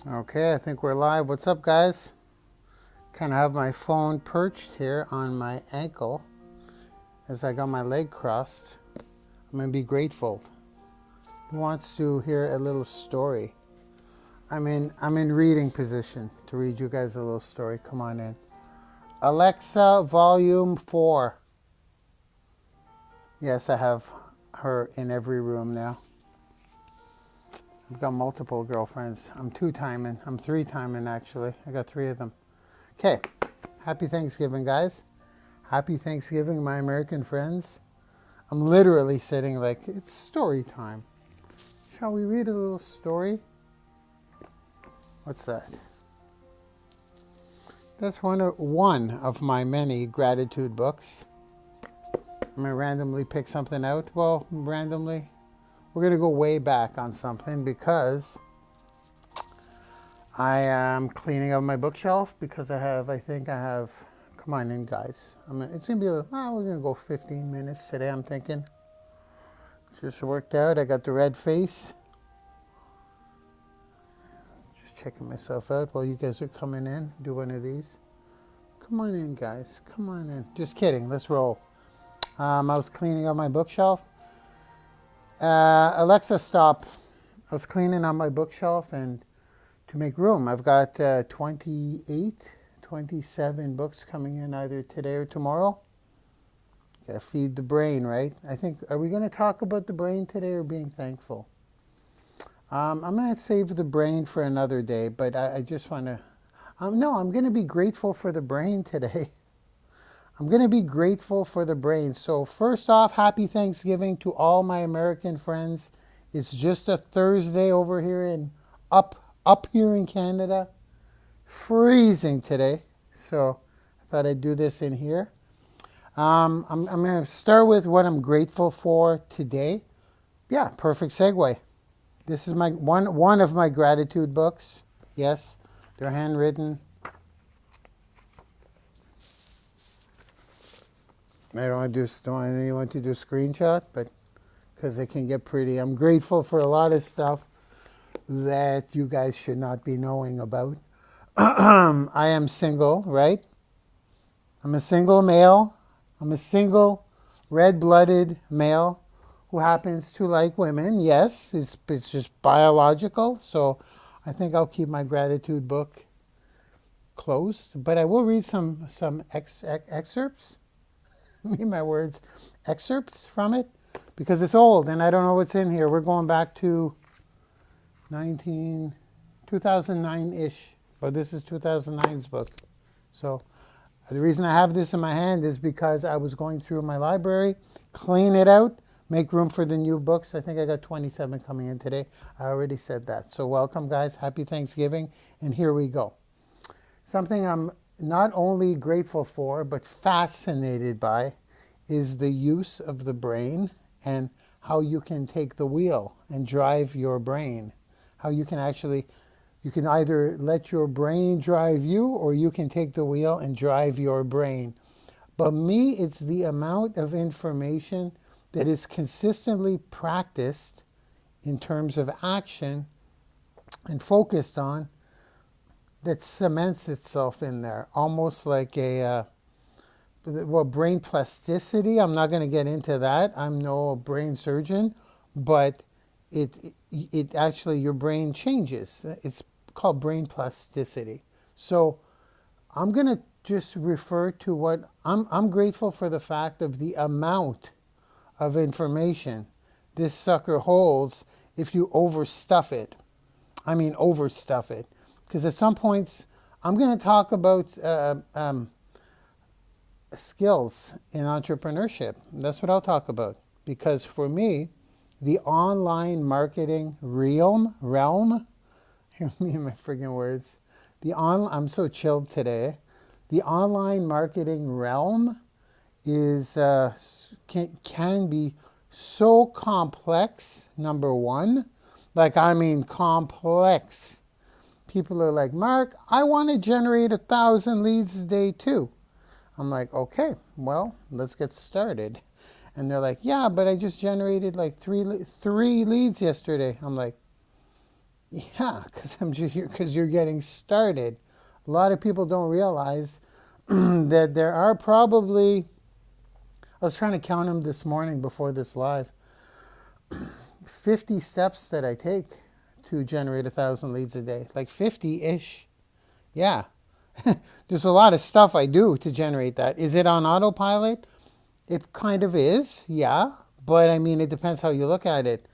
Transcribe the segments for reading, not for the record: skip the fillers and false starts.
Okay, I think we're live. What's up, guys? Kind of have my phone perched here on my ankle as I got my leg crossed. I'm going to be grateful. Who wants to hear a little story? I'm in reading position to read you guys a little story. Come on in. Alexa, volume 4. Yes, I have her in every room now. I've got multiple girlfriends. I'm 2-timing. I'm 3-timing, actually. I got 3 of them. Okay. Happy Thanksgiving, guys. Happy Thanksgiving, my American friends. I'm literally sitting like, it's story time. Shall we read a little story? What's that? That's one of my many gratitude books. I'm going to randomly pick something out. Well, randomly. We're going to go way back on something because I am cleaning up my bookshelf because I think I have, come on in, guys. It's going to be, we're going to go 15 minutes today, I'm thinking. It's just worked out. I got the red face. Just checking myself out while you guys are coming in. Do one of these. Come on in, guys. Come on in. Just kidding. Let's roll. I was cleaning up my bookshelf. Alexa, stop. I was cleaning up my bookshelf and to make room. I've got 27 books coming in either today or tomorrow. Gotta feed the brain, right? I think, are we going to talk about the brain today or being thankful? I'm going to save the brain for another day, but I just want to, no, I'm going to be grateful for the brain today. I'm going to be grateful for the brain. So first off, happy Thanksgiving to all my American friends. It's just a Thursday over here up here in Canada. Freezing today. So I thought I'd do this in here. I'm going to start with what I'm grateful for today. Yeah, perfect segue. This is my one of my gratitude books. Yes, they're handwritten. I don't want anyone to do a screenshot, but because they can get pretty. I'm grateful for a lot of stuff that you guys should not be knowing about. I am single, right? I'm a single male. I'm a single red-blooded male who happens to like women. Yes, it's just biological. So I think I'll keep my gratitude book closed. But I will read some excerpts. Me, my words, excerpts from it because it's old and I don't know what's in here. We're going back to 2009-ish, but this is 2009's book. So the reason I have this in my hand is because I was going through my library, clean it out, make room for the new books. I think I got 27 coming in today. I already said that. So welcome, guys. Happy Thanksgiving. And here we go. Something I'm not only grateful for, but fascinated by is the use of the brain and how you can take the wheel and drive your brain. How you can either let your brain drive you or you can take the wheel and drive your brain. But me, it's the amount of information that is consistently practiced in terms of action and focused on that cements itself in there, almost like brain plasticity. I'm not going to get into that. I'm no brain surgeon, but it actually, your brain changes. It's called brain plasticity. So I'm going to just refer to what I'm grateful for the fact of the amount of information this sucker holds if you overstuff it. Overstuff it. Because at some points, I'm going to talk about skills in entrepreneurship. That's what I'll talk about. Because for me, the online marketing realm, me and my friggin' words. I'm so chilled today. The online marketing realm is can be so complex. Number one, complex. People are like, Mark, I want to generate 1,000 leads a day too. I'm like, okay, well, let's get started. And they're like, yeah, but I just generated like three leads yesterday. I'm like, Yeah, because you're getting started. A lot of people don't realize that there are probably, I was trying to count them this morning before this live, 50 steps that I take to generate 1,000 leads a day. Like 50-ish. Yeah. There's a lot of stuff I do to generate that. Is it on autopilot? It kind of is, yeah. But I mean, it depends how you look at it.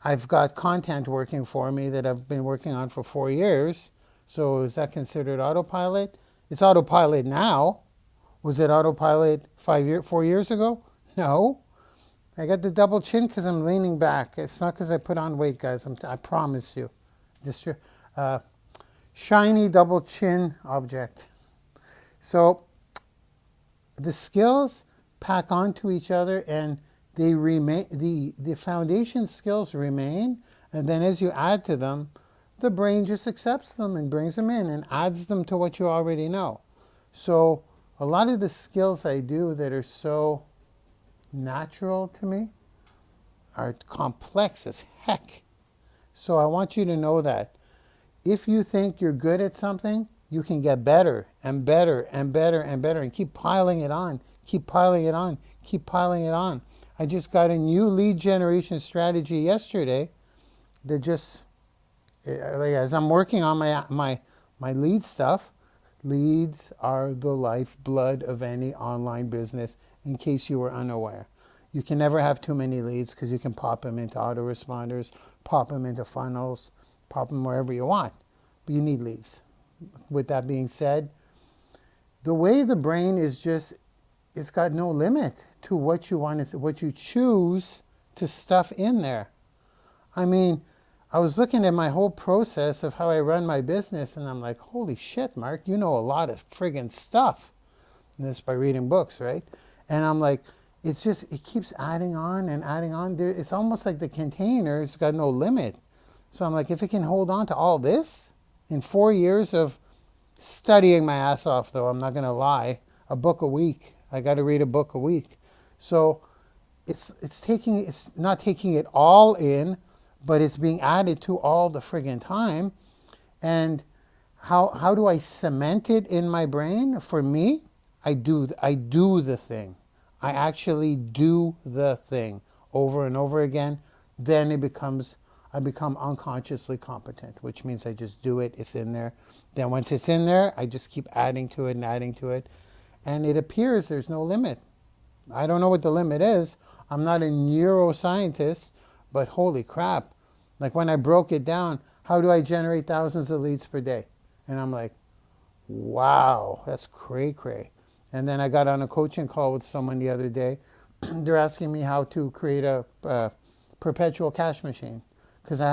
I've got content working for me that I've been working on for 4 years. So is that considered autopilot? It's autopilot now. Was it autopilot 4 years ago? No. I got the double chin because I'm leaning back. It's not because I put on weight, guys. I promise you. This shiny double chin object. So the skills pack onto each other, and they remain. The foundation skills remain, and then as you add to them, the brain just accepts them and brings them in and adds them to what you already know. So a lot of the skills I do that are so natural to me are complex as heck. So I want you to know that if you think you're good at something, you can get better and better and better and better and keep piling it on, keep piling it on, keep piling it on. I just got a new lead generation strategy yesterday that just, as I'm working on my lead stuff, leads are the lifeblood of any online business, in case you were unaware. You can never have too many leads because you can pop them into autoresponders, pop them into funnels, pop them wherever you want. But you need leads. With that being said, the way the brain is just, it's got no limit to what you want, what you choose to stuff in there. I mean, I was looking at my whole process of how I run my business, and I'm like, holy shit, Mark, you know a lot of friggin' stuff. And this by reading books, right? And I'm like, it's just, it keeps adding on and adding on. It's almost like the container's got no limit. So I'm like, if it can hold on to all this in 4 years of studying my ass off, though, I'm not going to lie, a book a week. I got to read a book a week. So it's not taking it all in, but it's being added to all the friggin' time. And how do I cement it in my brain? For me, I do the thing. I actually do the thing over and over again. Then I become unconsciously competent, which means I just do it. It's in there. Then once it's in there, I just keep adding to it and adding to it. And it appears there's no limit. I don't know what the limit is. I'm not a neuroscientist, but holy crap. Like when I broke it down, how do I generate thousands of leads per day? And I'm like, wow, that's cray-cray. And then I got on a coaching call with someone the other day. They're asking me how to create a perpetual cash machine. Because I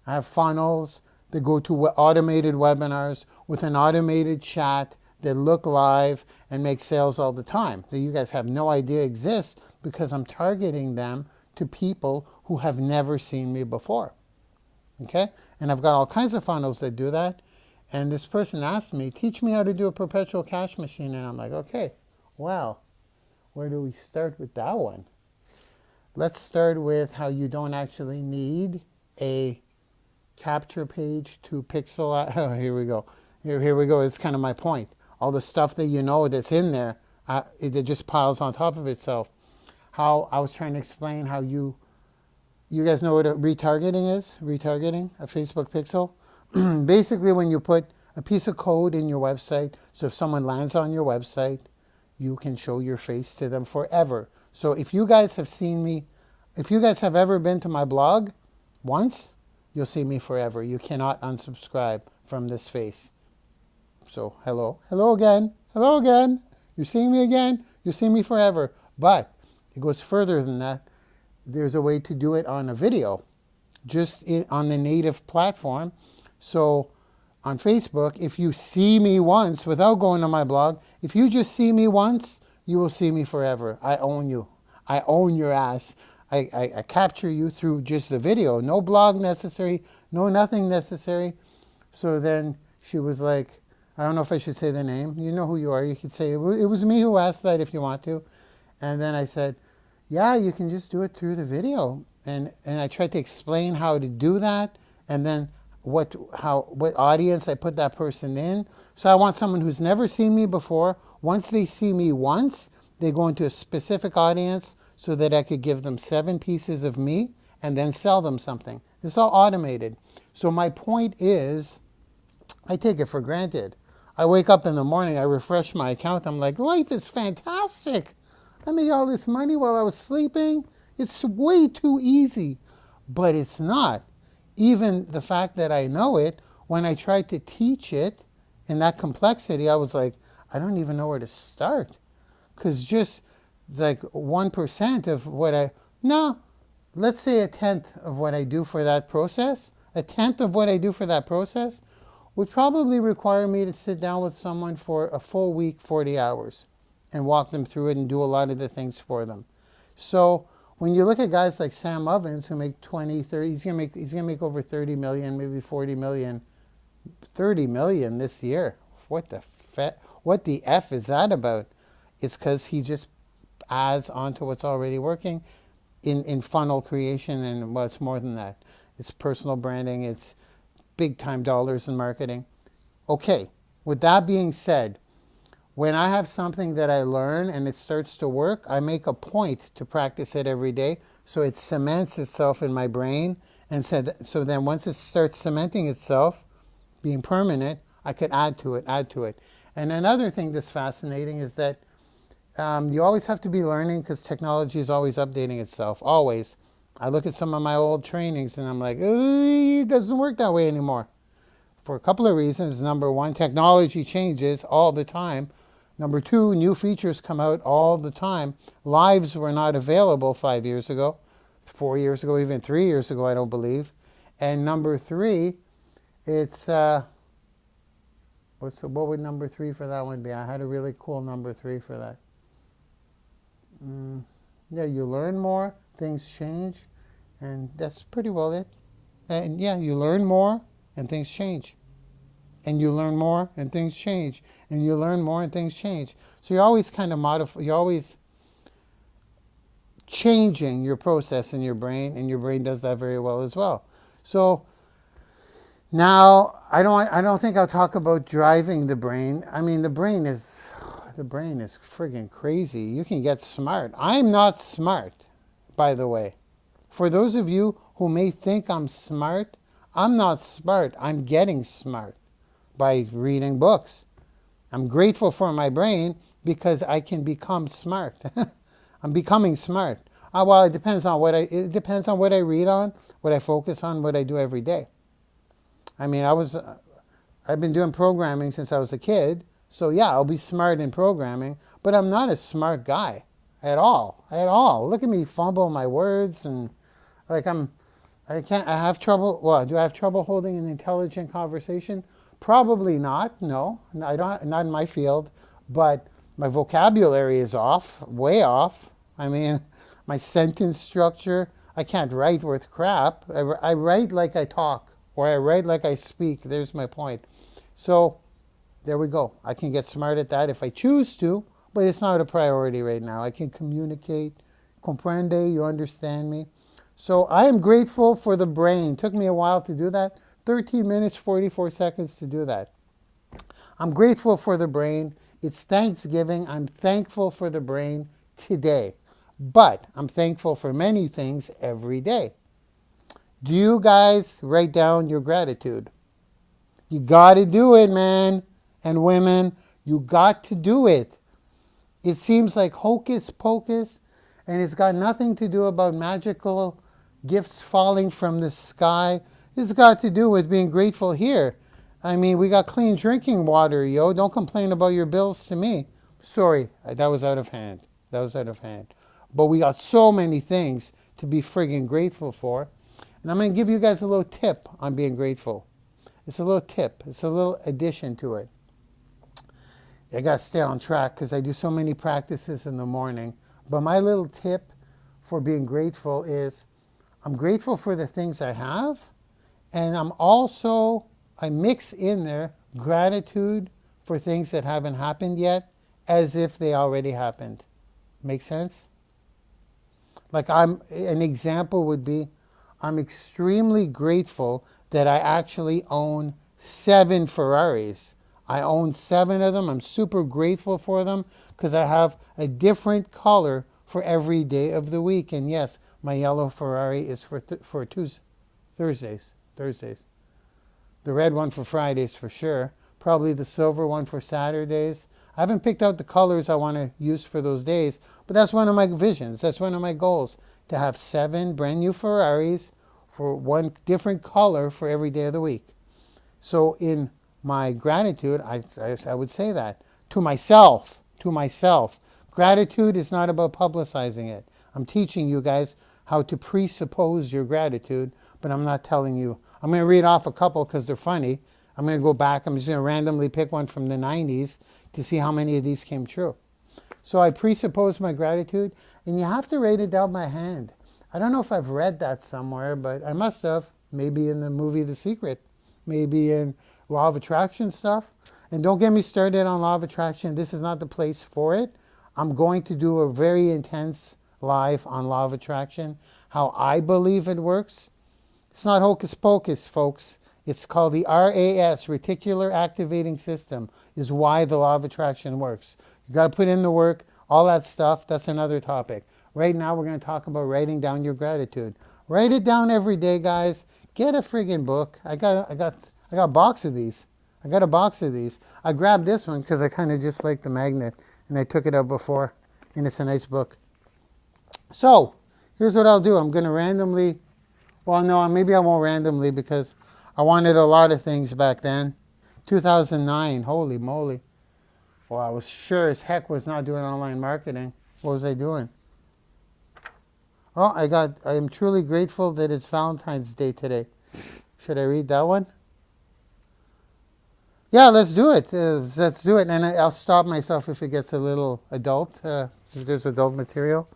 have funnels that go to automated webinars with an automated chat that look live and make sales all the time that you guys have no idea exist, because I'm targeting them to people who have never seen me before. Okay? And I've got all kinds of funnels that do that. And this person asked me, teach me how to do a perpetual cash machine. And I'm like, okay, well, where do we start with that one? Let's start with how you don't actually need a capture page to pixel. Oh, here we go. Here we go. It's kind of my point. All the stuff that you know that's in there, it just piles on top of itself. How I was trying to explain how you guys know what a retargeting is? Retargeting, a Facebook pixel. Basically, when you put a piece of code in your website, so if someone lands on your website, you can show your face to them forever. So if you guys have seen me, if you guys have ever been to my blog once, you'll see me forever. You cannot unsubscribe from this face. So hello again. You're seeing me again. You're seeing me forever. But it goes further than that. There's a way to do it on a video, just on the native platform. So on Facebook, if you see me once without going to my blog, if you just see me once, you will see me forever. I own you. I own your ass. I capture you through just the video. No blog necessary. No nothing necessary. So then she was like, I don't know if I should say the name. You know who you are. You could say, it was me who asked that if you want to. And then I said, yeah, you can just do it through the video. And I tried to explain how to do that, and then what audience I put that person in. So I want someone who's never seen me before. Once they see me once, they go into a specific audience so that I could give them 7 pieces of me and then sell them something. It's all automated. So my point is, I take it for granted. I wake up in the morning, I refresh my account, I'm like, life is fantastic. I made all this money while I was sleeping. It's way too easy. But it's not. Even the fact that I know it, when I tried to teach it in that complexity, I was like, I don't even know where to start. Because just like 1% of let's say a tenth of what I do for that process, would probably require me to sit down with someone for a full week, 40 hours, and walk them through it and do a lot of the things for them. So when you look at guys like Sam Ovens who make 20, 30, he's going to make over 30 million, maybe 40 million, 30 million this year. What the F is that about? It's because he just adds on to what's already working in funnel creation, and well, it's more than that. It's personal branding, it's big time dollars in marketing. Okay, with that being said, when I have something that I learn and it starts to work, I make a point to practice it every day so it cements itself in my brain. And so then once it starts cementing itself, being permanent, I could add to it. And another thing that's fascinating is that you always have to be learning because technology is always updating itself, always. I look at some of my old trainings and I'm like, it doesn't work that way anymore. For a couple of reasons. Number one, technology changes all the time. Number two, new features come out all the time. Lives were not available 5 years ago, 4 years ago, even 3 years ago, I don't believe. And number three, it's, what would number 3 for that one be? I had a really cool number 3 for that. Yeah, you learn more, things change, and that's pretty well it. And yeah, you learn more and things change. And you learn more and things change. And you learn more and things change. So you're always kind of you're always changing your process in your brain, and your brain does that very well as well. So now I don't think I'll talk about driving the brain. I mean, the brain is friggin' crazy. You can get smart. I'm not smart, by the way. For those of you who may think I'm smart, I'm not smart. I'm getting smart by reading books. I'm grateful for my brain because I can become smart. I'm becoming smart. Well, it depends on what I read on, what I focus on, what I do every day. I mean, I've been doing programming since I was a kid. So yeah, I'll be smart in programming, but I'm not a smart guy at all. Look at me fumble my words and like I have trouble. Well, do I have trouble holding an intelligent conversation? Probably not. No, I don't, not in my field, but my vocabulary is off, way off. I mean, my sentence structure, I can't write worth crap. I write like I talk, or I write like I speak. There's my point. So there we go. I can get smart at that if I choose to, but it's not a priority right now. I can communicate. Comprende, you understand me? So I am grateful for the brain. It took me a while to do that. 13 minutes, 44 seconds to do that. I'm grateful for the brain. It's Thanksgiving. I'm thankful for the brain today. But I'm thankful for many things every day. Do you guys write down your gratitude? You got to do it, man. And women, you got to do it. It seems like hocus pocus, and it's got nothing to do about magical gifts falling from the sky. It's got to do with being grateful here. I mean, we got clean drinking water, yo. Don't complain about your bills to me. Sorry, that was out of hand. But we got so many things to be friggin' grateful for. And I'm going to give you guys a little tip on being grateful. It's a little tip. It's a little addition to it. I got to stay on track because I do so many practices in the morning. But my little tip for being grateful is I'm grateful for the things I have. And I mix in there gratitude for things that haven't happened yet as if they already happened. Make sense? Like an example would be, I'm extremely grateful that I actually own 7 Ferraris. I own 7 of them. I'm super grateful for them because I have a different color for every day of the week. And yes, my yellow Ferrari is for Thursdays. The red one for Fridays for sure. Probably the silver one for Saturdays. I haven't picked out the colors I want to use for those days, but that's one of my visions. That's one of my goals, to have 7 brand new Ferraris for one different color for every day of the week. So in my gratitude, I would say that to myself. Gratitude is not about publicizing it. I'm teaching you guys how to presuppose your gratitude, but I'm not telling you. I'm going to read off a couple because they're funny. I'm going to go back. I'm just going to randomly pick one from the 90s to see how many of these came true. So I presuppose my gratitude, and you have to write it down by hand. I don't know if I've read that somewhere, but I must have. Maybe in the movie The Secret. Maybe in Law of Attraction stuff. And don't get me started on Law of Attraction. This is not the place for it. I'm going to do a very intense live on Law of Attraction, how I believe it works. It's not hocus pocus, folks. It's called the RAS, Reticular Activating System, is why the Law of Attraction works. You got to put in the work, all that stuff. That's another topic. Right now, we're going to talk about writing down your gratitude. Write it down every day, guys. Get a friggin' book. I got a box of these. I got a box of these. I grabbed this one because I kind of just like the magnet, and I took it out before, and it's a nice book. So, here's what I'll do. I'm going to randomly, well, no, maybe I won't randomly because I wanted a lot of things back then. 2009, holy moly. Well, I was sure as heck was not doing online marketing. What was I doing? Oh, I am truly grateful that it's Valentine's Day today. Should I read that one? Yeah, let's do it. Let's do it. And I'll stop myself if it gets a little adult, if there's adult material.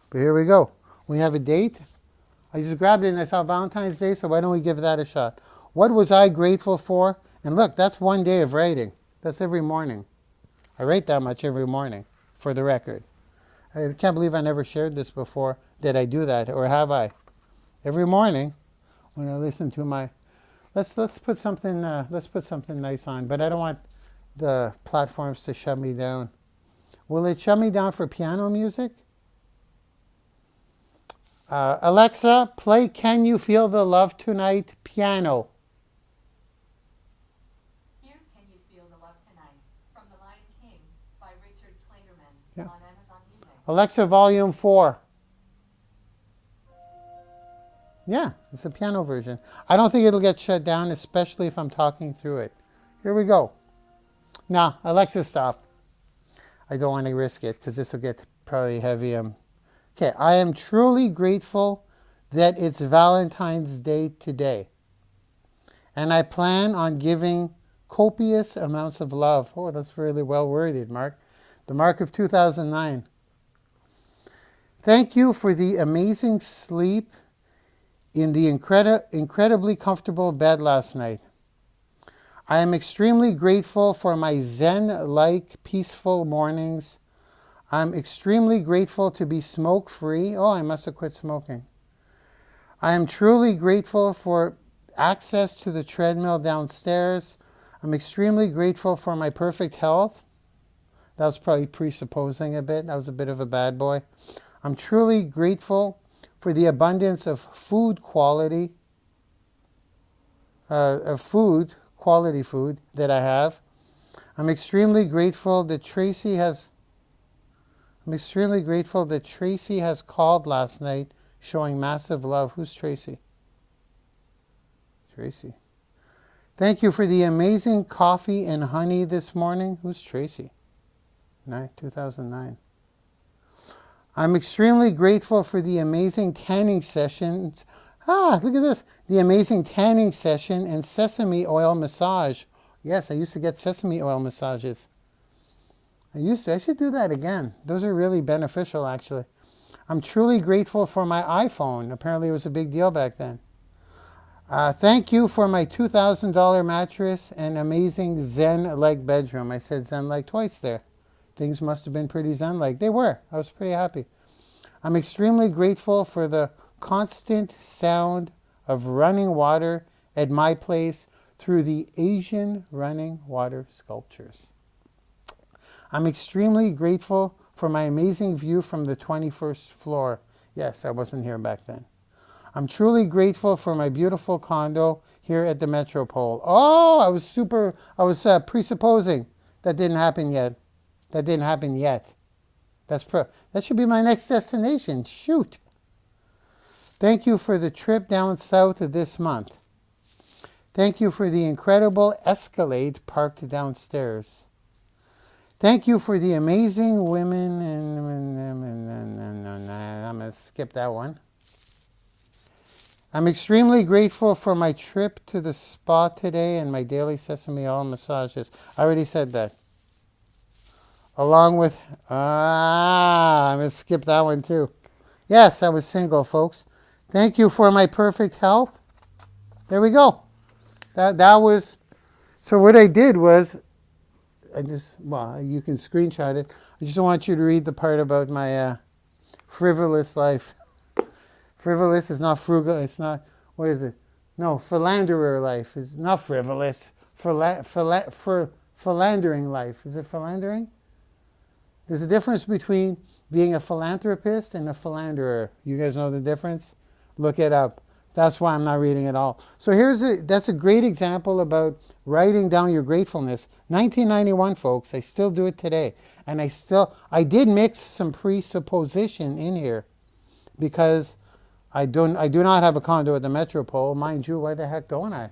But here we go. We have a date. I just grabbed it and I saw Valentine's Day, so why don't we give that a shot? What was I grateful for? And look, that's one day of writing. That's every morning. I write that much every morning, for the record. I can't believe I never shared this before. Did I do that, or have I? Every morning, when I listen to my, let's put something nice on. But I don't want the platforms to shut me down. Will it shut me down for piano music? Alexa, play "Can You Feel the Love Tonight" piano. Here's "Can You Feel the Love Tonight" from The Lion King by Richard Clayderman on Amazon Music. Alexa, volume 4. Yeah, it's a piano version. I don't think it'll get shut down, especially if I'm talking through it. Here we go. Now, Alexa, stop. I don't want to risk it because this will get probably heavy. Okay, I am truly grateful that it's Valentine's Day today. And I plan on giving copious amounts of love. Oh, that's really well worded, Mark. The Mark of 2009. Thank you for the amazing sleep in the incredibly comfortable bed last night. I am extremely grateful for my Zen-like peaceful mornings. I'm extremely grateful to be smoke-free. Oh, I must have quit smoking. I am truly grateful for access to the treadmill downstairs. I'm extremely grateful for my perfect health. That was probably presupposing a bit. I was a bit of a bad boy. I'm truly grateful for the abundance of quality food that I have. I'm extremely grateful that Tracy has called last night showing massive love. Who's Tracy? Tracy. Thank you for the amazing coffee and honey this morning. Who's Tracy? 2009. I'm extremely grateful for the amazing tanning sessions. Look at this. The amazing tanning session and sesame oil massage. Yes, I used to get sesame oil massages. I should do that again. Those are really beneficial, actually. I'm truly grateful for my iPhone. Apparently it was a big deal back then. Thank you for my $2,000 mattress and amazing Zen-like bedroom. I said Zen-like twice there. Things must have been pretty Zen-like. They were. I was pretty happy. I'm extremely grateful for the constant sound of running water at my place through the Asian running water sculptures. I'm extremely grateful for my amazing view from the 21st floor. Yes, I wasn't here back then. I'm truly grateful for my beautiful condo here at the Metropole. Oh, I was presupposing that didn't happen yet. That didn't happen yet. That should be my next destination. Shoot. Thank you for the trip down south of this month. Thank you for the incredible Escalade parked downstairs. Thank you for the amazing women I'm going to skip that one. I'm extremely grateful for my trip to the spa today and my daily sesame oil massages. I already said that. Along with, I'm going to skip that one too. Yes, I was single, folks. Thank you for my perfect health. There we go. That was, so what I did was, you can screenshot it. I just want you to read the part about my frivolous life. Frivolous is not frugal. It's not, what is it? No, philanderer life. It's not frivolous. Philandering life. Is it philandering? There's a difference between being a philanthropist and a philanderer. You guys know the difference? Look it up. That's why I'm not reading it all. So that's a great example about writing down your gratefulness. 1991, folks. I still do it today. And I did mix some presupposition in here because I do not have a condo at the Metropole. Mind you, why the heck don't I?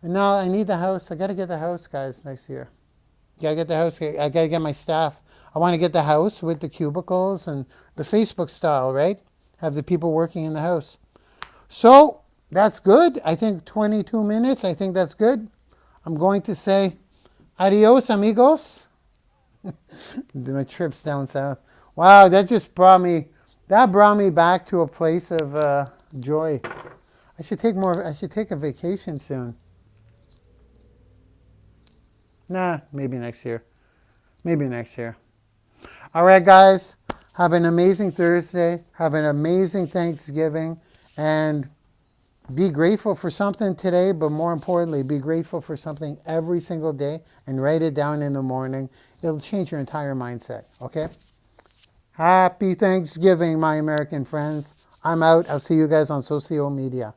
No, I need the house. I got to get the house, guys, next year. Gotta get the house. I gotta get my staff. I want to get the house with the cubicles and the Facebook style, right? Have the people working in the house. So that's good. I think 22 minutes. I think that's good. I'm going to say adios, amigos. My trips down south. Wow, that brought me back to a place of joy. I should take a vacation soon. Nah, maybe next year. All right, guys. Have an amazing Thursday. Have an amazing Thanksgiving. And be grateful for something today, but more importantly, be grateful for something every single day and write it down in the morning. It'll change your entire mindset, okay? Happy Thanksgiving, my American friends. I'm out. I'll see you guys on social media.